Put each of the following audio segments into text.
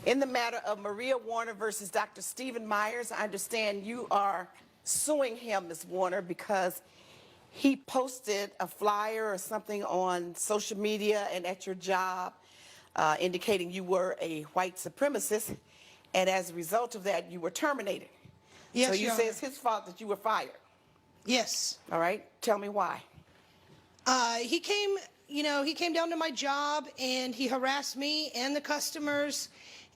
In the matter of Maria Warner versus Dr. Stephen Myers, I understand you are suing him, Ms. Warner, because he posted a flyer or something on social media and at your job indicating you were a white supremacist, and as a result of that, you were terminated. Yes, so you Your say Honor. it's his fault that you were fired. Yes. All right, tell me why. He came down to my job and he harassed me and the customers,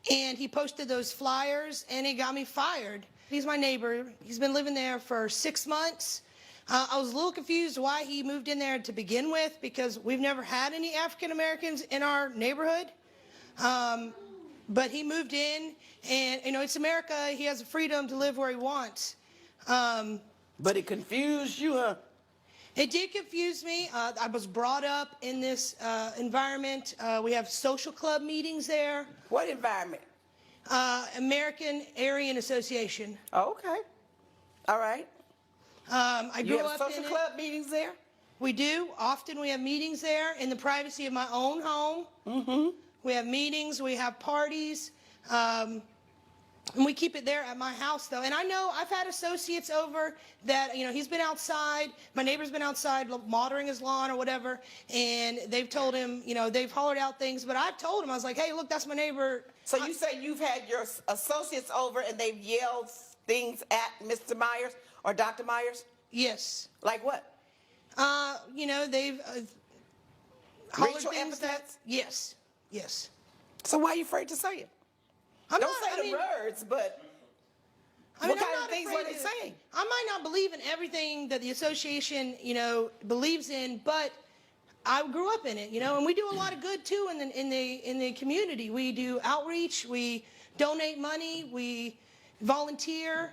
and he posted those flyers and he got me fired. He's my neighbor. He's been living there for 6 months. I was a little confused why he moved in there to begin with, because we've never had any African Americans in our neighborhood. But he moved in, and it's America. He has the freedom to live where he wants. But it confused you, huh? It did confuse me. I was brought up in this environment. We have social club meetings there. What environment? American Aryan Association. Oh, okay. All right. I You grew have up social in club meetings there? We do. Often we have meetings there in the privacy of my own home. Mm-hmm. We have meetings. We have parties. And we keep it there at my house, though. And I know I've had associates over that, he's been outside. My neighbor's been outside watering his lawn or whatever. And they've told him, they've hollered out things. But I've told him, I was like, hey, look, that's my neighbor. So you say you've had your associates over and they've yelled things at Mr. Myers or Dr. Myers? Yes. Like what? They've hollered Racial things epithets? Yes. Yes. So why are you afraid to say it? Don't say the words, but what kind of things were they saying? I might not believe in everything that the association, believes in, but I grew up in it, and we do a lot of good too in the community. We do outreach, we donate money, we volunteer.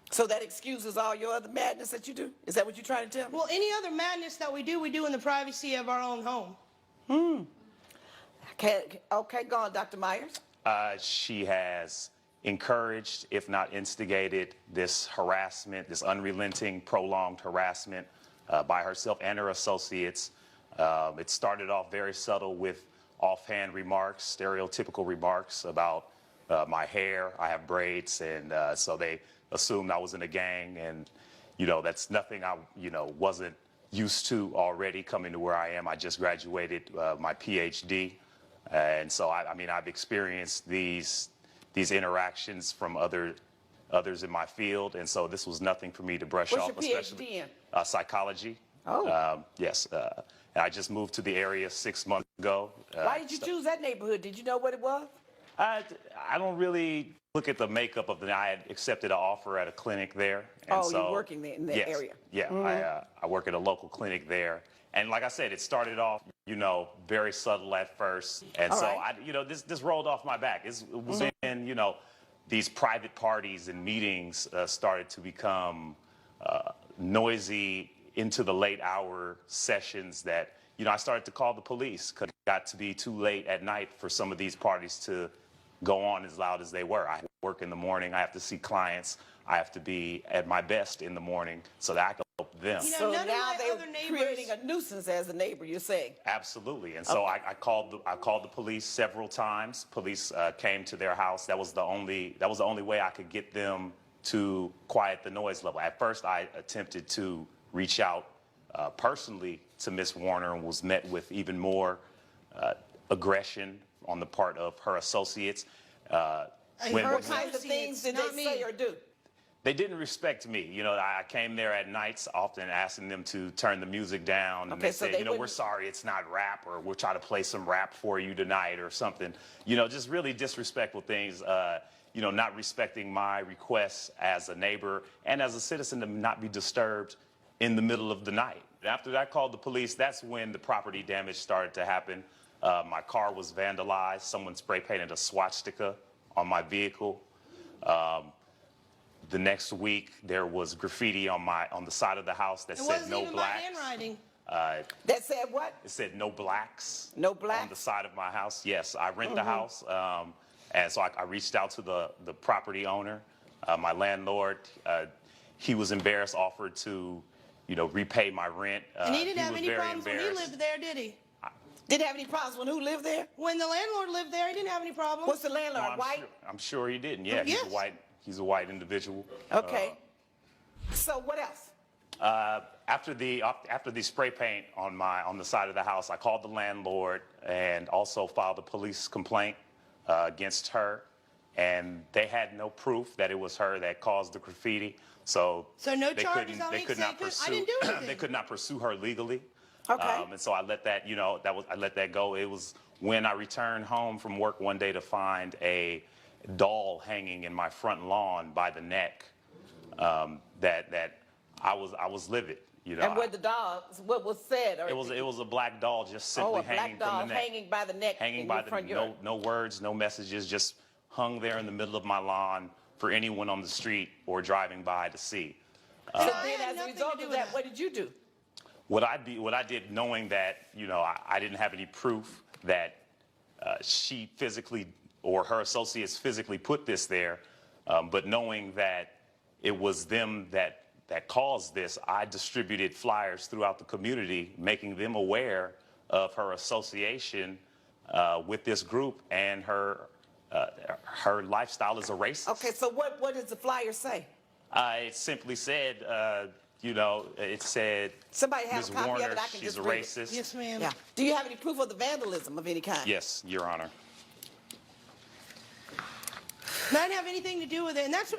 So that excuses all your other madness that you do? Is that what you're trying to tell me? Well, any other madness that we do in the privacy of our own home. Okay, go on, Dr. Myers. She has encouraged, if not instigated, this harassment, this unrelenting, prolonged harassment by herself and her associates. It started off very subtle with offhand remarks, stereotypical remarks about my hair. I have braids, and so they assumed I was in a gang, and that's nothing I wasn't used to already coming to where I am. I just graduated my PhD, and so I've experienced these interactions from others in my field, and so this was nothing for me to brush off. What's your PhD in? Psychology. Oh. Yes. And I just moved to the area 6 months ago. Why did you choose that neighborhood? Did you know what it was? I don't really look at the makeup of I had accepted an offer at a clinic there. And so, you're working there in that area. Yeah, I work at a local clinic there. And like I said, it started off, very subtle at first. And All so, right. this rolled off my back. It was in, these private parties and meetings started to become noisy into the late hour sessions that, I started to call the police because it got to be too late at night for some of these parties to go on as loud as they were. I work in the morning. I have to see clients. I have to be at my best in the morning so that I can help them. So now they're creating a nuisance as a neighbor, you're saying? Absolutely. And so I called the police several times. Police came to their house. That was the only way I could get them to quiet the noise level. At first, I attempted to reach out personally to Ms. Warner and was met with even more aggression on the part of her associates. What kinds of things did they say or do? They didn't respect me. I came there at nights, often asking them to turn the music down. And they said, we're sorry, it's not rap, or we'll try to play some rap for you tonight or something. Just really disrespectful things. Not respecting my requests as a neighbor and as a citizen to not be disturbed in the middle of the night. After I called the police, that's when the property damage started to happen. My car was vandalized. Someone spray painted a swastika on my vehicle. The next week, there was graffiti on the side of the house that said "No blacks." It wasn't even my handwriting. That said what? It said "No blacks." No blacks? On the side of my house. Yes, I rent the house, and so I reached out to the property owner, my landlord. He was embarrassed, offered to, repay my rent. And he didn't have was any very problems when he embarrassed. lived there, did he? Didn't have any problems when who lived there? When the landlord lived there, he didn't have any problems. What's the landlord, white? I'm sure he didn't. Yeah, Yes. he's a white individual. Okay. So what else? After the spray paint on the side of the house, I called the landlord and also filed a police complaint against her. And they had no proof that it was her that caused the graffiti. So no they charges couldn't, on they me? could not pursue. I didn't do anything. They could not pursue her legally. Okay. And so I let that, I let that go. It was when I returned home from work one day to find a doll hanging in my front lawn by the neck, that I was livid. And what what was said? Or It was a black doll just simply hanging black doll from the neck. hanging by the neck. Hanging in by your the front yard. no words, no messages, just hung there in the middle of my lawn for anyone on the street or driving by to see. So I then, had as a nothing to result do of with that, that. what did you do? What I did, knowing that I didn't have any proof that she physically or her associates physically put this there, but knowing that it was them that caused this, I distributed flyers throughout the community, making them aware of her association with this group and her lifestyle as a racist. Okay, so what does the flyer say? It simply said, it said, Somebody have Ms. a copy Warner, of it, I can she's just a read it. racist. Yes, ma'am. Yeah. Do you have any proof of the vandalism of any kind? Yes, Your Honor. And I didn't have anything to do with it, and that's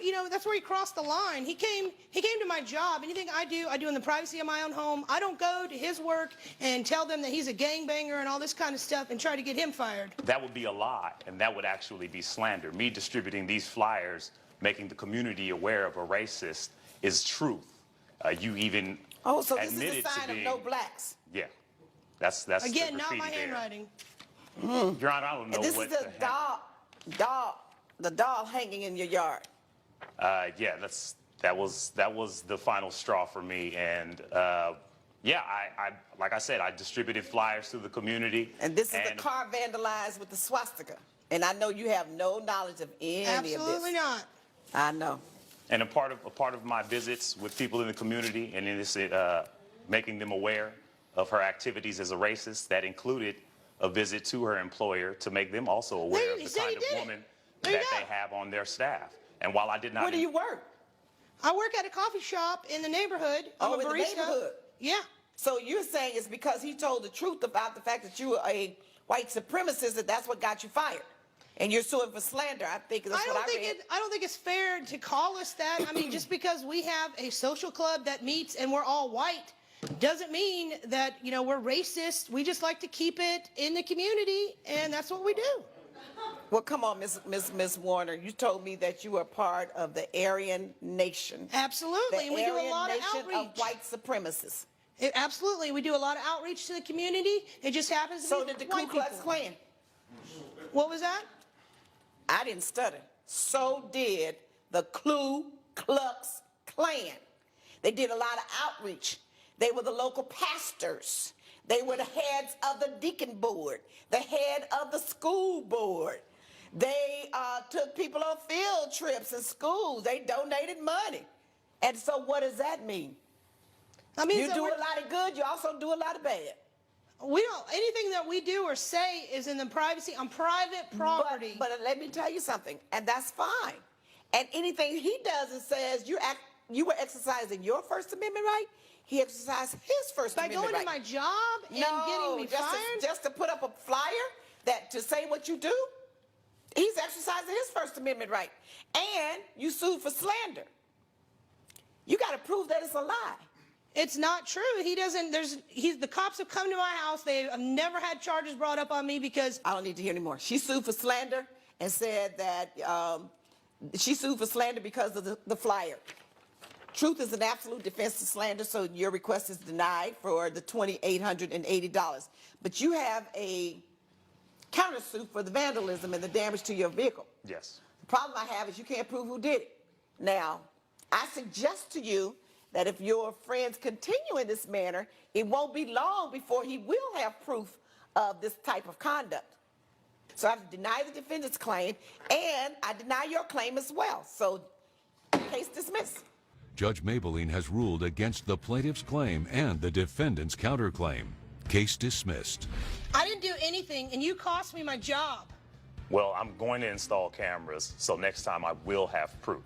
where he crossed the line. He came to my job. Anything I do in the privacy of my own home. I don't go to his work and tell them that he's a gangbanger and all this kind of stuff and try to get him fired. That would be a lie, and that would actually be slander. Me distributing these flyers, making the community aware of a racist, is truth. You even Oh, so this is admitted a sign to of being, no blacks. Yeah, that's Again, the not my graffiti there. handwriting. Your Honor, I don't know And this what is the doll hanging in your yard. Yeah, that was the final straw for me, and yeah, I like I said, I distributed flyers to the community. And this is the car vandalized with the swastika. And I know you have no knowledge of any of this. Absolutely not. I know. And a part of my visits with people in the community and in this, making them aware of her activities as a racist, that included a visit to her employer to make them also aware of He the said kind he of did it. woman There you that go. they have on their staff. And while I did not, Where do you work? I work at a coffee shop in the neighborhood. I'm Oh, a in the barista. neighborhood? Yeah. So you're saying it's because he told the truth about the fact that you were a white supremacist that's what got you fired. And you're suing for slander. I think that's what I read. I don't think it's fair to call us that. I mean, just because we have a social club that meets and we're all white doesn't mean that, we're racist. We just like to keep it in the community, and that's what we do. Well, come on, Miss Warner. You told me that you were part of the Aryan Nation. Absolutely. The And we do a Aryan lot of Nation outreach. of white supremacists. Absolutely. We do a lot of outreach to the community. It just happens to So be did the Ku white Klux people. Klan. What was that? I didn't study. So did the Ku Klux Klan. They did a lot of outreach. They were the local pastors. They were the heads of the deacon board, the head of the school board. They took people on field trips in schools. They donated money. And so what does that mean? I mean, You do a lot of good, you also do a lot of bad. We don't. Anything that we do or say is in the privacy on private property. But let me tell you something, and that's fine. And anything he does and says, you were exercising your First Amendment right, he exercised his First by Amendment going right. to my job and getting me fired. Just to put up a flyer to say what you do, he's exercising his First Amendment right. And you sued for slander. You got to prove that it's a lie. It's not true. He doesn't. The cops have come to my house. They have never had charges brought up on me because I don't need to hear anymore. She sued for slander and said that she sued for slander because of the flyer. Truth is an absolute defense to slander, so your request is denied for the $2,880. But you have a countersuit for the vandalism and the damage to your vehicle. yes. The problem I have is you can't prove who did it. Now, I suggest to you that if your friends continue in this manner, it won't be long before he will have proof of this type of conduct. So I have to deny the defendant's claim, and I deny your claim as well. So, case dismissed. Judge Mablean has ruled against the plaintiff's claim and the defendant's counterclaim. Case dismissed. I didn't do anything, and you cost me my job. Well, I'm going to install cameras, so next time I will have proof.